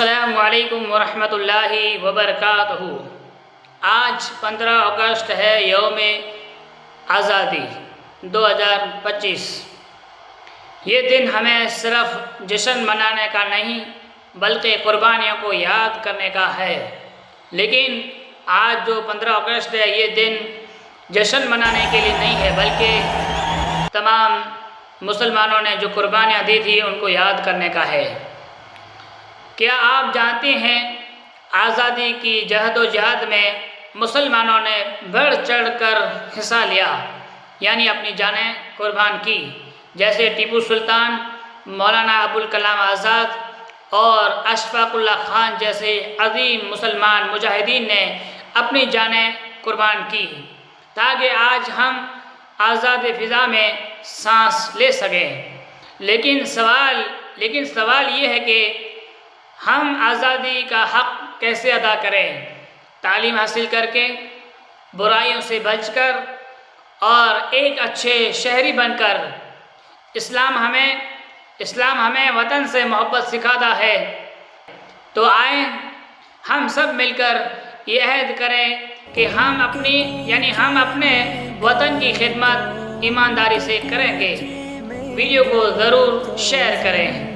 السلام علیکم ورحمۃ اللہ وبرکاتہ۔ آج 15 اگست ہے، یوم آزادی 2025۔ یہ دن ہمیں صرف جشن منانے کا نہیں بلکہ قربانیوں کو یاد کرنے کا ہے۔ لیکن آج جو 15 اگست ہے، یہ دن جشن منانے کے لیے نہیں ہے بلکہ تمام مسلمانوں نے جو قربانیاں دی تھی ان کو یاد کرنے کا ہے۔ کیا آپ جانتے ہیں آزادی کی جہد و جہاد میں مسلمانوں نے بڑھ چڑھ کر حصہ لیا، یعنی اپنی جانیں قربان کی؟ جیسے ٹیپو سلطان، مولانا ابوالکلام آزاد اور اشفاق اللہ خان جیسے عظیم مسلمان مجاہدین نے اپنی جانیں قربان کی تاکہ آج ہم آزاد فضا میں سانس لے سکیں۔ لیکن سوال یہ ہے کہ ہم آزادی کا حق کیسے ادا کریں؟ تعلیم حاصل کر کے، برائیوں سے بچ کر اور ایک اچھے شہری بن کر۔ اسلام ہمیں وطن سے محبت سکھاتا ہے۔ تو آئیں ہم سب مل کر یہ عہد کریں کہ ہم اپنے وطن کی خدمت ایمانداری سے کریں گے۔ ویڈیو کو ضرور شیئر کریں۔